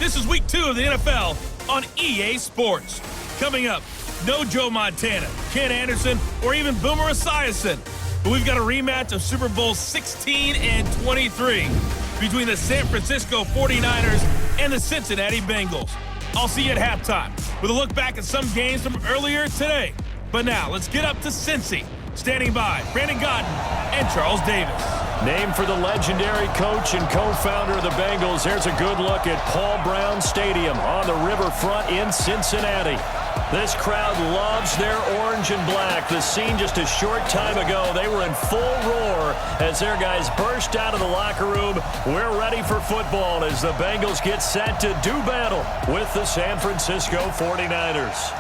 This is week 2 of the NFL on EA Sports. Coming up, no Joe Montana, Ken Anderson, or even Boomer Esiason. But we've got a rematch of Super Bowl 16 and 23 between the San Francisco 49ers and the Cincinnati Bengals. I'll see you at halftime with a look back at some games from earlier today. But now, let's get up to Cincy. Standing by, Brandon Godden and Charles Davis. Named for the legendary coach and co-founder of the Bengals, here's a good look at Paul Brown Stadium on the riverfront in Cincinnati. This crowd loves their orange and black. The scene just a short time ago, they were in full roar as their guys burst out of the locker room. We're ready for football as the Bengals get set to do battle with the San Francisco 49ers.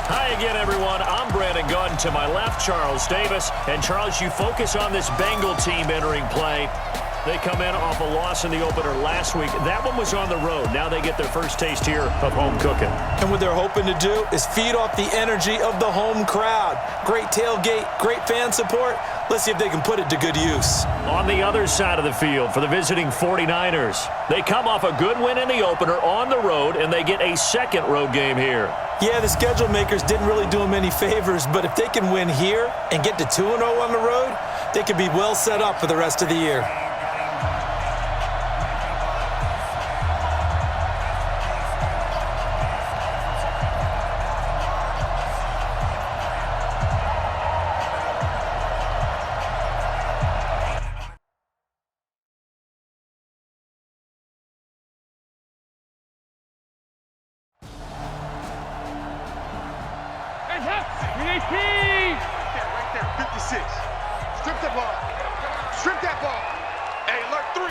Hi again, everyone. I'm Brandon Godden. To my left, Charles Davis. And Charles, you focus on this Bengal team entering play. They come in off a loss in the opener last week. That one was on the road. Now they get their first taste here of home cooking. And what they're hoping to do is feed off the energy of the home crowd. Great tailgate, great fan support. Let's see if they can put it to good use. On the other side of the field for the visiting 49ers, they come off a good win in the opener on the road, and they get a second road game here. Yeah, the schedule makers didn't really do them any favors, but if they can win here and get to 2-0 on the road, they could be well set up for the rest of the year. Right there, 56. Strip the ball. Strip that ball. Hey, alert 3.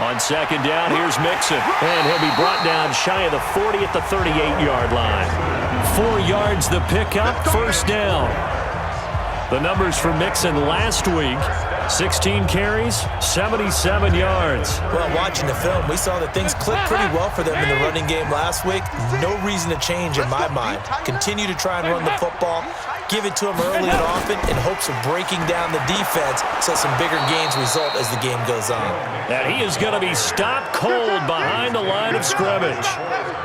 On second down, here's Mixon. And he'll be brought down shy of the 40 at the 38-yard line. 4 yards the pickup, first down. The numbers for Mixon last week, 16 carries, 77 yards. Well, watching the film, we saw that things clicked pretty well for them in the running game last week. No reason to change in my mind. Continue to try and run the football, give it to them early and often in hopes of breaking down the defense so some bigger gains result as the game goes on. And he is going to be stopped cold behind the line of scrimmage.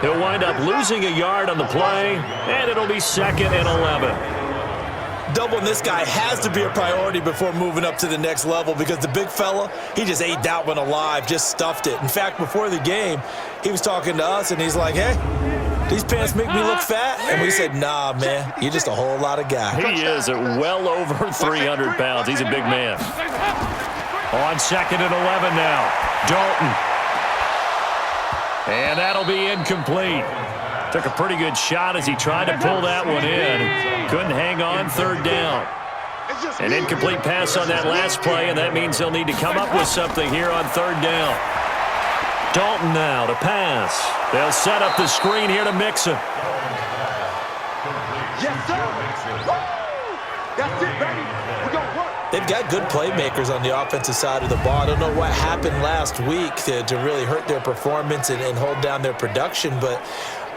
He'll wind up losing a yard on the play, and it'll be 2nd and 11. Doubling this guy has to be a priority before moving up to the next level because the big fella, he just ate that one alive, just stuffed it. In fact, before the game, he was talking to us, and he's like, hey, these pants make me look fat? And we said, nah, man, you're just a whole lot of guy. He is at well over 300 pounds. He's a big man. On 2nd and 11 now, Dalton. And that'll be incomplete. Took a pretty good shot as he tried to pull that one in. Couldn't hang on, 3rd down. An incomplete pass on that last play, and that means they'll need to come up with something here on 3rd down. Dalton now to pass. They'll set up the screen here to Mixon. Yes, sir. That's it, baby. We're going to work. They've got good playmakers on the offensive side of the ball. I don't know what happened last week to really hurt their performance and hold down their production, but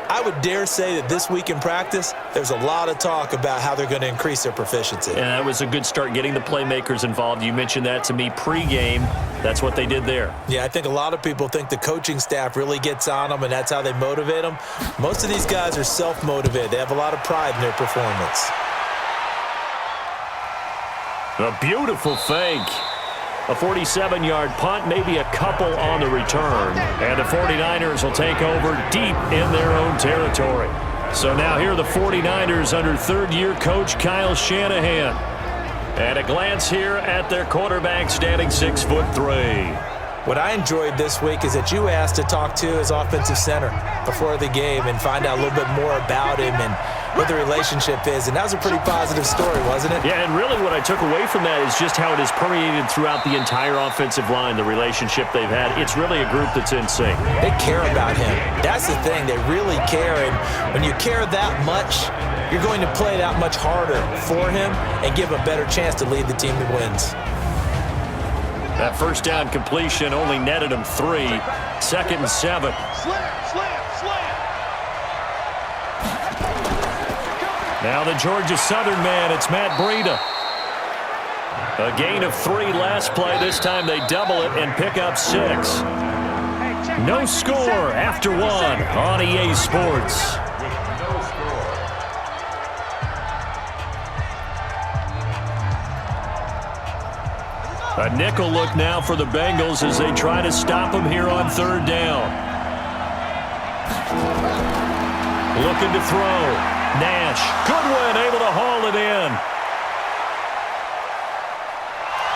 I would dare say that this week in practice, there's a lot of talk about how they're going to increase their proficiency. And that was a good start, getting the playmakers involved. You mentioned that to me pregame. That's what they did there. Yeah, I think a lot of people think the coaching staff really gets on them, and that's how they motivate them. Most of these guys are self-motivated. They have a lot of pride in their performance. A beautiful fake. A 47-yard punt, maybe a couple on the return. And the 49ers will take over deep in their own territory. So now here are the 49ers under third-year coach Kyle Shanahan. And a glance here at their quarterback standing 6'3". What I enjoyed this week is that you asked to talk to his offensive center before the game and find out a little bit more about him and what the relationship is. And that was a pretty positive story, wasn't it? Yeah, and really what I took away from that is just how it has permeated throughout the entire offensive line, the relationship they've had. It's really a group that's in sync. They care about him. That's the thing. They really care. And when you care that much, you're going to play that much harder for him and give him a better chance to lead the team that wins. That first down completion only netted him 3. 2nd and 7. Now the Georgia Southern man, it's Matt Breida. A gain of 3 last play. This time they double it and pick up 6. No score after one on EA Sports. A nickel look now for the Bengals as they try to stop them here on third down. Looking to throw. Nash. Goodwin able to haul it in.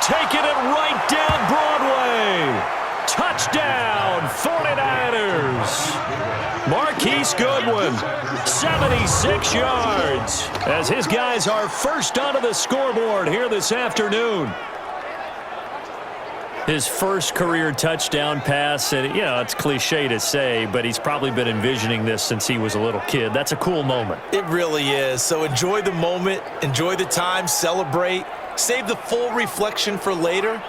Taking it right down Broadway. Touchdown, 49ers. Marquise Goodwin, 76 yards, as his guys are first onto the scoreboard here this afternoon. His first career touchdown pass, and it's cliche to say, but he's probably been envisioning this since he was a little kid. That's a cool moment. It really is. So enjoy the moment, enjoy the time, celebrate, save the full reflection for later,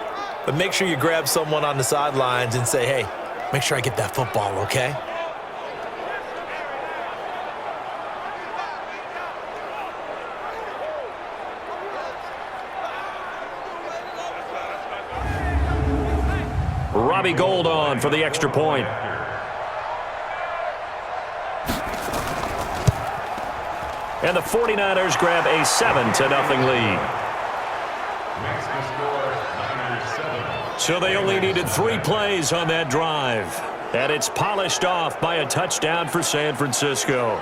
but make sure you grab someone on the sidelines and say, hey, make sure I get that football, okay? Robbie Gould on for the extra point. And the 49ers grab a 7-0 lead. So they only needed 3 plays on that drive. And it's polished off by a touchdown for San Francisco.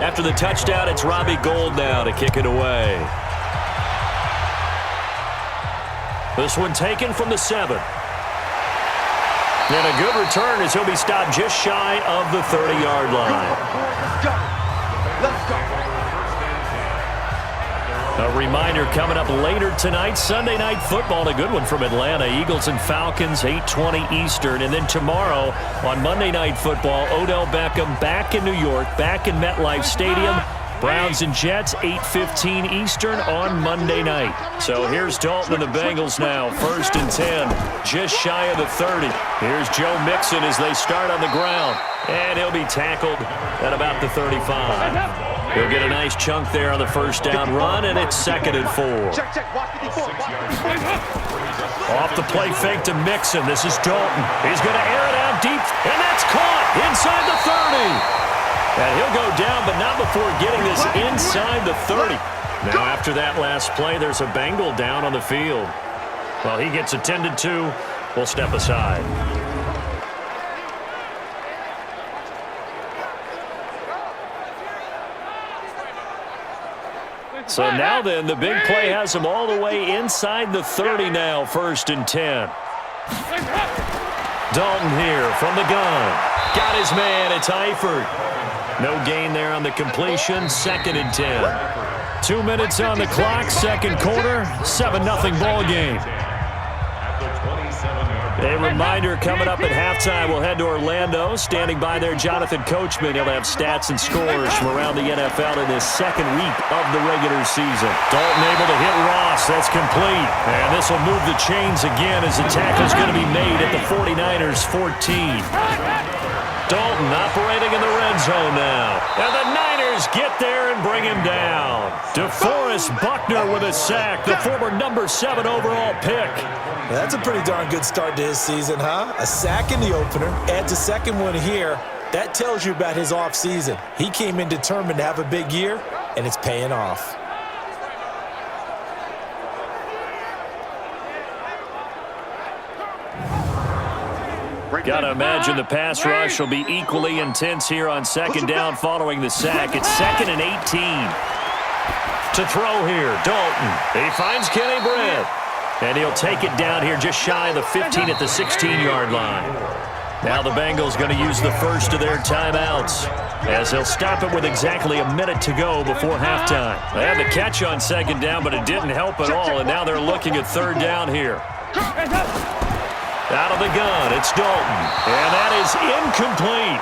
After the touchdown, it's Robbie Gould now to kick it away. This one taken from the 7. And a good return as he'll be stopped just shy of the 30-yard line. Let's go. A reminder coming up later tonight, Sunday Night Football, a good one from Atlanta. Eagles and Falcons, 8:20 Eastern. And then tomorrow on Monday Night Football, Odell Beckham back in New York, back in MetLife Stadium. Browns and Jets, 8:15 Eastern on Monday night. So here's Dalton and the Bengals now, 1st and 10, just shy of the 30. Here's Joe Mixon as they start on the ground, and he'll be tackled at about the 35. He'll get a nice chunk there on the first down run, and it's 2nd and 4. Off the play fake to Mixon. This is Dalton. He's going to air it out deep, and that's caught inside the 30. And he'll go down, but not before getting this inside the 30. Now, after that last play, there's a Bengal down on the field. Well, he gets attended to. We'll step aside. So now then, the big play has him all the way inside the 30 now, 1st and 10. Dalton here from the gun. Got his man. It's Eifert. No gain there on the completion. 2nd and 10. 2 minutes on the clock. Second quarter. 7-0 ball game. A reminder coming up at halftime. We'll head to Orlando. Standing by there, Jonathan Coachman. He'll have stats and scores from around the NFL in this second week of the regular season. Dalton able to hit Ross. That's complete. And this will move the chains again as the tackle's going to be made at the 49ers 14. Dalton operating in the red zone now. And the Niners get there and bring him down. DeForest Buckner with a sack, the former number 7 overall pick. Yeah, that's a pretty darn good start to his season, huh? A sack in the opener, adds a second one here. That tells you about his offseason. He came in determined to have a big year, and it's paying off. Got to imagine the pass rush will be equally intense here on 2nd down following the sack. It's 2nd and 18. To throw here, Dalton. He finds Kenny Britt. And he'll take it down here just shy of the 15 at the 16-yard line. Now the Bengals going to use the first of their timeouts as they'll stop it with exactly a minute to go before halftime. They had the catch on 2nd down, but it didn't help at all, and now they're looking at 3rd down here. Out of the gun, it's Dalton, and that is incomplete.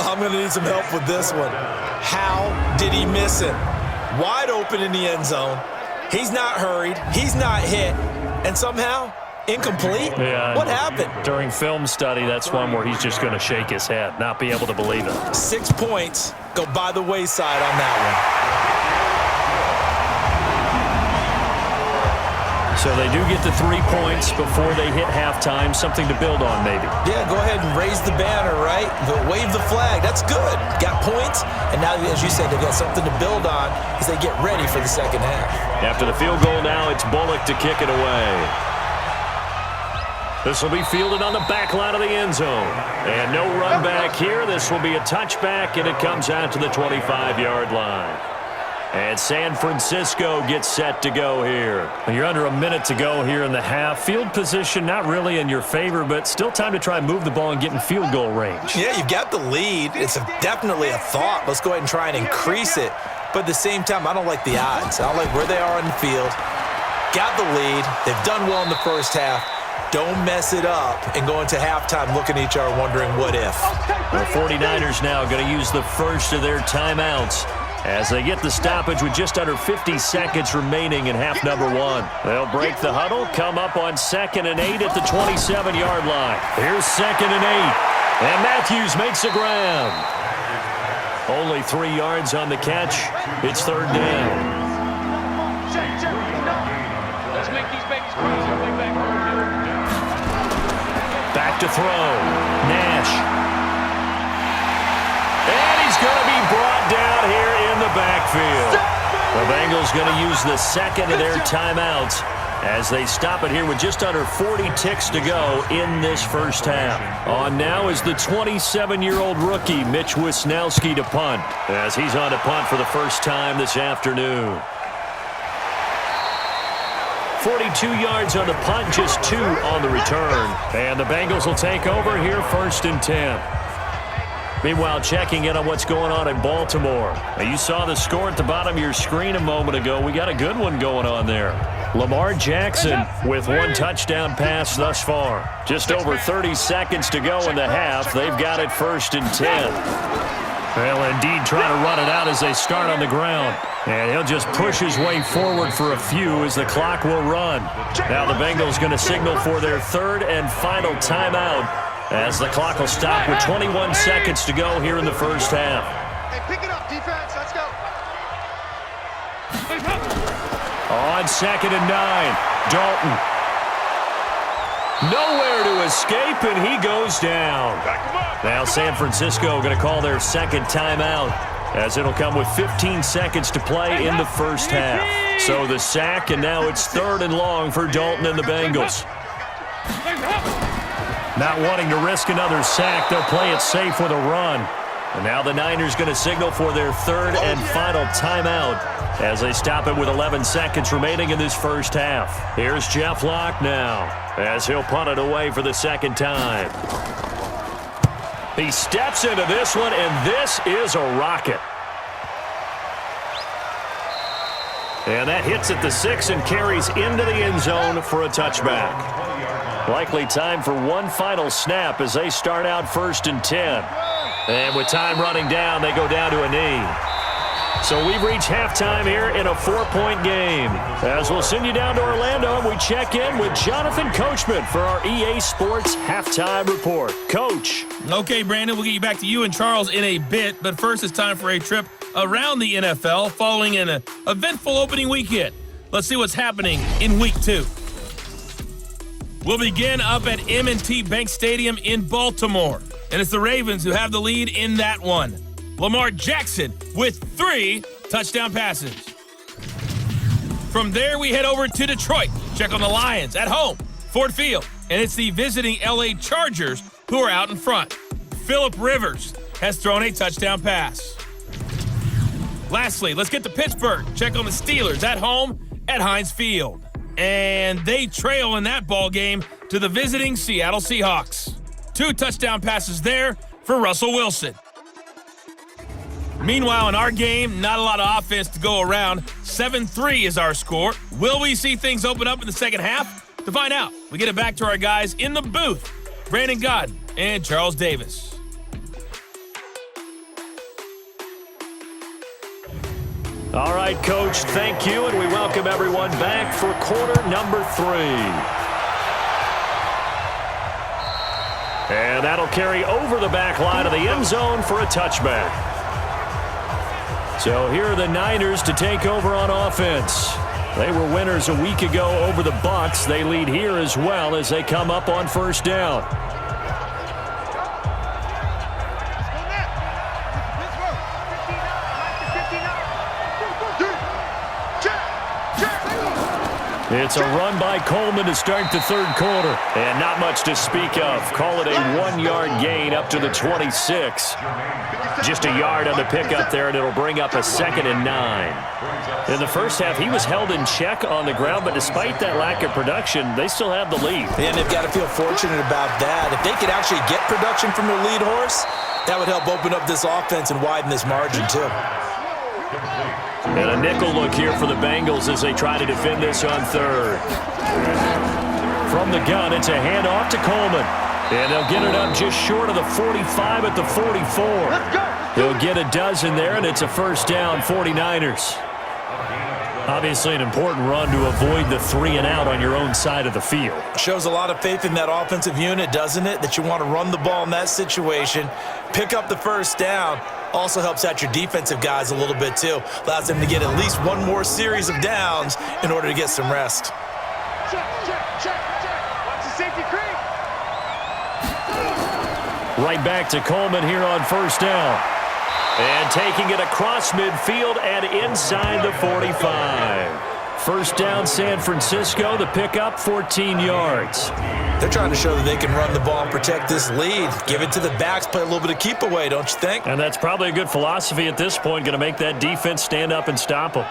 I'm going to need some help with this one. How did he miss it? Wide open in the end zone. He's not hurried. He's not hit. And somehow, incomplete? Yeah, what happened? During film study, that's one where he's just going to shake his head, not be able to believe it. 6 points go by the wayside on that one. So they do get the 3 points before they hit halftime, something to build on maybe. Yeah, go ahead and raise the banner, right? Wave the flag. That's good. Got points, and now, as you said, they got something to build on as they get ready for the second half. After the field goal now, it's Bullock to kick it away. This will be fielded on the back line of the end zone. And no run back here. This will be a touchback, and it comes out to the 25-yard line. And San Francisco gets set to go here. You're under a minute to go here in the half. Field position not really in your favor, but still time to try and move the ball and get in field goal range. Yeah, you've got the lead. It's definitely a thought. Let's go ahead and try and increase it. But at the same time, I don't like the odds. I don't like where they are on the field. Got the lead. They've done well in the first half. Don't mess it up and go into halftime looking at each other wondering what if. The 49ers now going to use the first of their timeouts as they get the stoppage with just under 50 seconds remaining in half number one. They'll break the huddle, come up on 2nd and 8 at the 27-yard line. Here's 2nd and 8, and Matthews makes the ground. Only 3 yards on the catch. It's 3rd down. Let's make these babies crazy. Back to throw. Nash. And he's going to be brought down here in the backfield. The Bengals going to use the second of their timeouts as they stop it here with just under 40 ticks to go in this first half. On now is the 27-year-old rookie, Mitch Wisnowski, to punt, as he's on to punt for the first time this afternoon. 42 yards on the punt, just 2 on the return. And the Bengals will take over here 1st and 10. Meanwhile, checking in on what's going on in Baltimore. Now, you saw the score at the bottom of your screen a moment ago. We got a good one going on there. Lamar Jackson with 1 touchdown pass thus far. Just over 30 seconds to go in the half. They've got it 1st and 10. Well, indeed, trying to run it out as they start on the ground. And he'll just push his way forward for a few as the clock will run. Now the Bengals going to signal for their 3rd and final timeout as the clock will stop with 21 seconds to go here in the first half. Hey, pick it up, defense. Let's go. On 2nd and 9, Dalton. Nowhere to escape, and he goes down. Now San Francisco going to call their 2nd timeout as it'll come with 15 seconds to play in the first half. So the sack, and now it's 3rd and long for Dalton and the Bengals. Not wanting to risk another sack, they'll play it safe with a run. And now the Niners going to signal for their 3rd and final timeout as they stop it with 11 seconds remaining in this first half. Here's Jeff Locke now as he'll punt it away for the 2nd time. He steps into this one, and this is a rocket. And that hits at the 6 and carries into the end zone for a touchback. Likely time for one final snap as they start out 1st and 10. And with time running down, they go down to a knee. So we've reached halftime here in a 4-point game. As we'll send you down to Orlando, and we check in with Jonathan Coachman for our EA Sports Halftime Report. Coach. Okay, Brandon, we'll get you back to you and Charles in a bit, but first it's time for a trip around the NFL following an eventful opening weekend. Let's see what's happening in Week 2. We'll begin up at M&T Bank Stadium in Baltimore, and it's the Ravens who have the lead in that one. Lamar Jackson with 3 touchdown passes. From there, we head over to Detroit. Check on the Lions at home, Ford Field, and it's the visiting LA Chargers who are out in front. Phillip Rivers has thrown a touchdown pass. Lastly, let's get to Pittsburgh. Check on the Steelers at home at Heinz Field. And they trail in that ball game to the visiting Seattle Seahawks. 2 touchdown passes there for Russell Wilson. Meanwhile, in our game, not a lot of offense to go around. 7-3 is our score. Will we see things open up in the second half? To find out, we get it back to our guys in the booth, Brandon Godden and Charles Davis. All right, Coach, thank you, and we welcome everyone back for quarter number 3. And that'll carry over the back line of the end zone for a touchback. So here are the Niners to take over on offense. They were winners a week ago over the Bucs. They lead here as well as they come up on first down. It's a run by Coleman to start the third quarter. And not much to speak of. Call it a 1-yard gain up to the 26. Just a yard on the pickup there, and it'll bring up a 2nd and 9. In the first half, he was held in check on the ground, but despite that lack of production, they still have the lead. And they've got to feel fortunate about that. If they could actually get production from their lead horse, that would help open up this offense and widen this margin too. And a nickel look here for the Bengals as they try to defend this on third. From the gun, it's a handoff to Coleman. And they'll get it up just short of the 45 at the 44. He'll get a dozen there, and it's a first down, 49ers. Obviously an important run to avoid the 3 and out on your own side of the field. Shows a lot of faith in that offensive unit, doesn't it? That you want to run the ball in that situation, pick up the first down. Also helps out your defensive guys a little bit too. Allows them to get at least one more series of downs in order to get some rest. Check. Watch the safety creep. Right back to Coleman here on first down. And taking it across midfield and inside the 45. First down, San Francisco. The pickup, 14 yards. They're trying to show that they can run the ball and protect this lead. Give it to the backs, play a little bit of keep away, don't you think? And that's probably a good philosophy at this point, going to make that defense stand up and stop them.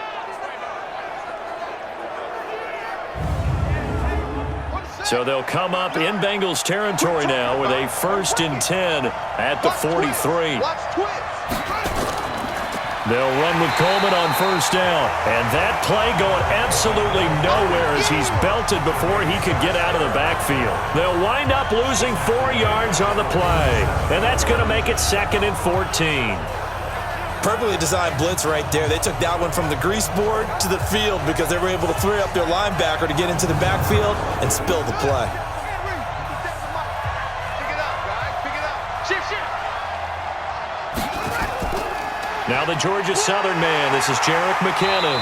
So they'll come up in Bengals territory now with a 1st and 10 at the 43. They'll run with Coleman on first down. And that play going absolutely nowhere as he's belted before he could get out of the backfield. They'll wind up losing 4 yards on the play. And that's going to make it 2nd and 14. Perfectly designed blitz right there. They took that one from the grease board to the field because they were able to free up their linebacker to get into the backfield and spill the play. Now the Georgia Southern man. This is Jerick McKinnon.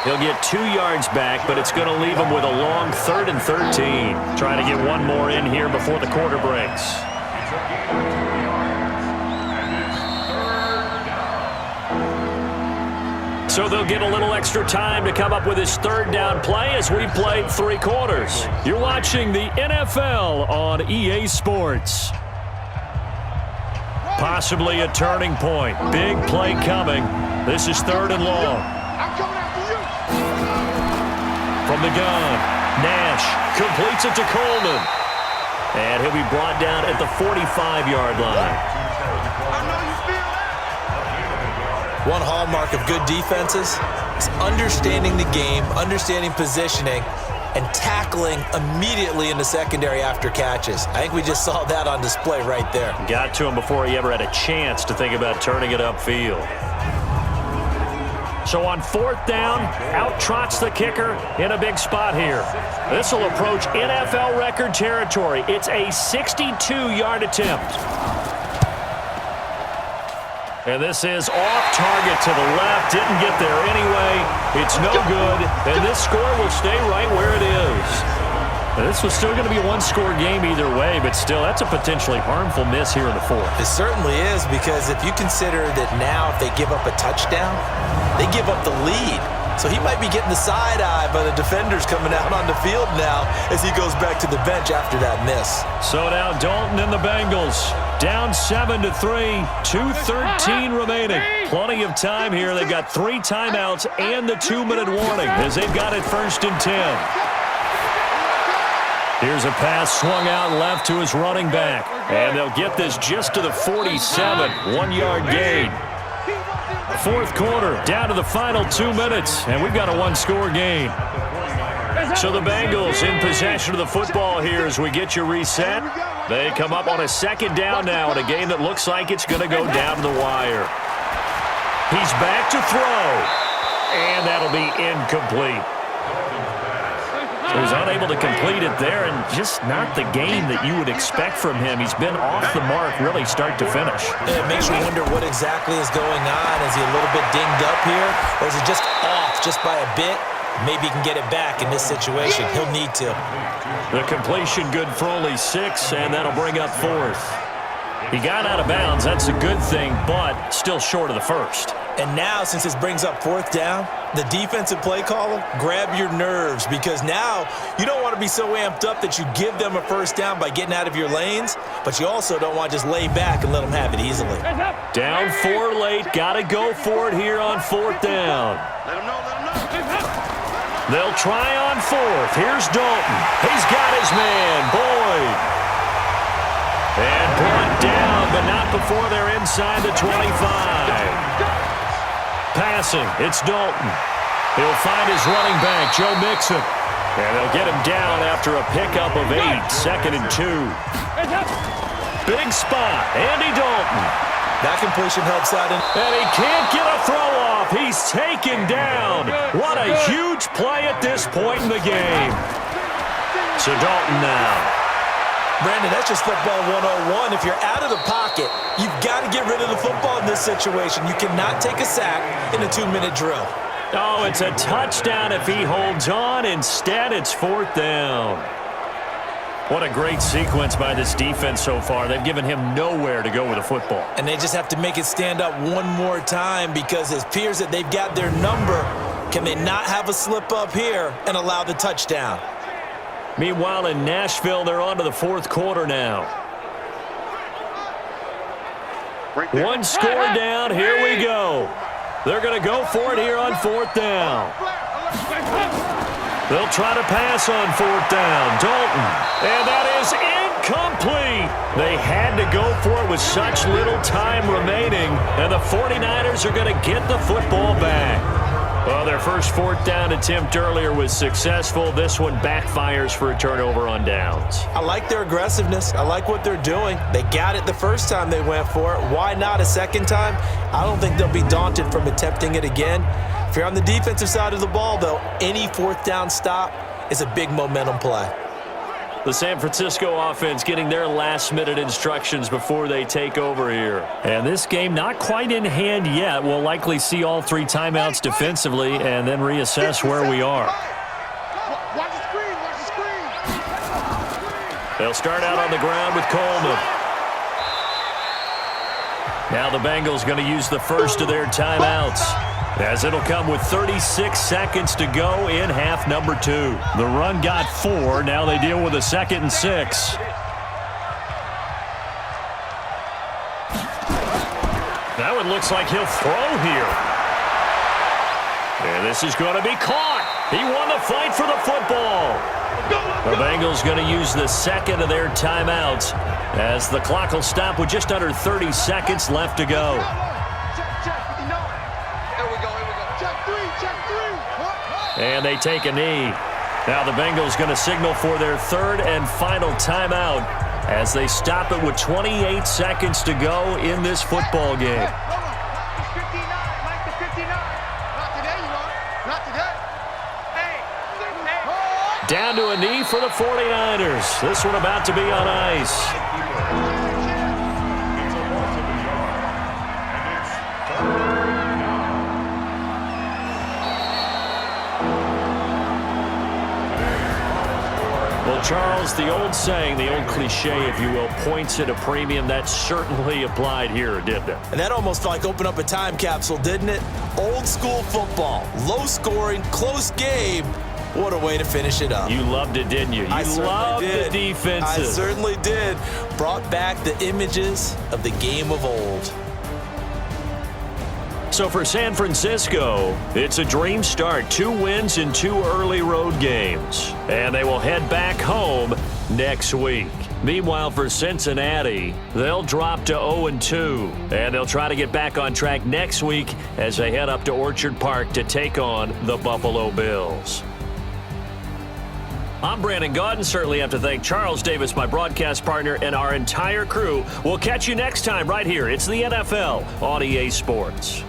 He'll get 2 yards back, but it's going to leave him with a long 3rd and 13. Trying to get one more in here before the quarter breaks. So they'll get a little extra time to come up with his 3rd down play as we played 3 quarters. You're watching the NFL on EA Sports. Possibly a turning point. Big play coming. This is 3rd and long. I'm coming after you. From the gun, Nash completes it to Coleman. And he'll be brought down at the 45-yard line. I know you feel that. One hallmark of good defenses is understanding the game, understanding positioning, and tackling immediately in the secondary after catches. I think we just saw that on display right there. Got to him before he ever had a chance to think about turning it upfield. So on 4th down, out trots the kicker in a big spot here. This will approach NFL record territory. It's a 62-yard attempt. And this is off target to the left. Didn't get there anyway. It's no good. And this score will stay right where it is. And this was still going to be a 1-score game either way, but still, that's a potentially harmful miss here in the 4th. It certainly is, because if you consider that now if they give up a touchdown, they give up the lead. So he might be getting the side eye by the defenders coming out on the field now as he goes back to the bench after that miss. So now Dalton and the Bengals down 7-3, 2:13 remaining. Plenty of time here. They've got 3 timeouts and the 2-minute warning as they've got it 1st and 10. Here's a pass swung out left to his running back. And they'll get this just to the 47, 1-yard gain. 4th quarter, down to the final 2 minutes, and we've got a 1-score game. So the Bengals in possession of the football here as we get you reset. They come up on a 2nd down now in a game that looks like it's going to go down to the wire. He's back to throw, and that'll be incomplete. So he's unable to complete it there, and just not the game that you would expect from him. He's been off the mark really start to finish. It makes you wonder what exactly is going on. Is he a little bit dinged up here, or is it just off just by a bit? Maybe he can get it back in this situation. He'll need to. The completion good for only 6, and that'll bring up 4th. He got out of bounds. That's a good thing, but still short of the first. And now, since this brings up 4th down, the defensive play caller, grab your nerves, because now you don't want to be so amped up that you give them a first down by getting out of your lanes, but you also don't want to just lay back and let them have it easily. Down 4 late. Got to go for it here on 4th down. Let him know, let him know. They'll try on 4th. Here's Dalton. He's got his man, Boyd. And brought down, but not before they're inside the 25. Passing, it's Dalton. He'll find his running back, Joe Mixon. And they'll get him down after a pickup of 8, 2nd and 2. Big spot, Andy Dalton. That completion helps out. And he can't get a throw off. He's taken down. What a huge play at this point in the game. So Dalton now. Brandon, that's just football 101. If you're out of the pocket, you've got to get rid of the football in this situation. You cannot take a sack in a 2-minute drill. Oh, it's a touchdown if he holds on. Instead, it's 4th down. What a great sequence by this defense so far. They've given him nowhere to go with the football. And they just have to make it stand up one more time, because it appears that they've got their number. Can they not have a slip up here and allow the touchdown? Meanwhile, in Nashville, they're on to the 4th quarter now. One score down. Here we go. They're going to go for it here on 4th down. They'll try to pass on 4th down. Dalton. And that is incomplete. They had to go for it with such little time remaining. And the 49ers are going to get the football back. Well, their first 4th down attempt earlier was successful. This one backfires for a turnover on downs. I like their aggressiveness. I like what they're doing. They got it the first time they went for it. Why not a second time? I don't think they'll be daunted from attempting it again. If you're on the defensive side of the ball, though, any 4th down stop is a big momentum play. The San Francisco offense getting their last-minute instructions before they take over here. And this game not quite in hand yet. We'll likely see all 3 timeouts defensively and then reassess where we are. Watch the screen, watch the screen. They'll start out on the ground with Coleman. Now the Bengals going to use the first of their timeouts, as it'll come with 36 seconds to go in half number 2. The run got 4. Now they deal with a 2nd and 6. That one looks like he'll throw here. And this is going to be caught. He won the fight for the football. The Bengals going to use the 2nd of their timeouts, as the clock will stop with just under 30 seconds left to go. And they take a knee. Now the Bengals going to signal for their 3rd and final timeout, as they stop it with 28 seconds to go in this football game. Down to a knee for the 49ers. This one about to be on ice. Well, Charles, the old saying, the old cliche, if you will, points at a premium. That certainly applied here, didn't it? And that almost like opened up a time capsule, didn't it? Old school football, low scoring, close game. What a way to finish it up. You loved it, didn't you? You loved the defenses. I certainly did. Brought back the images of the game of old. So for San Francisco, it's a dream start. 2 wins in 2 early road games. And they will head back home next week. Meanwhile, for Cincinnati, they'll drop to 0-2. And they'll try to get back on track next week as they head up to Orchard Park to take on the Buffalo Bills. I'm Brandon Gaudin. Certainly have to thank Charles Davis, my broadcast partner, and our entire crew. We'll catch you next time right here. It's the NFL on EA Sports.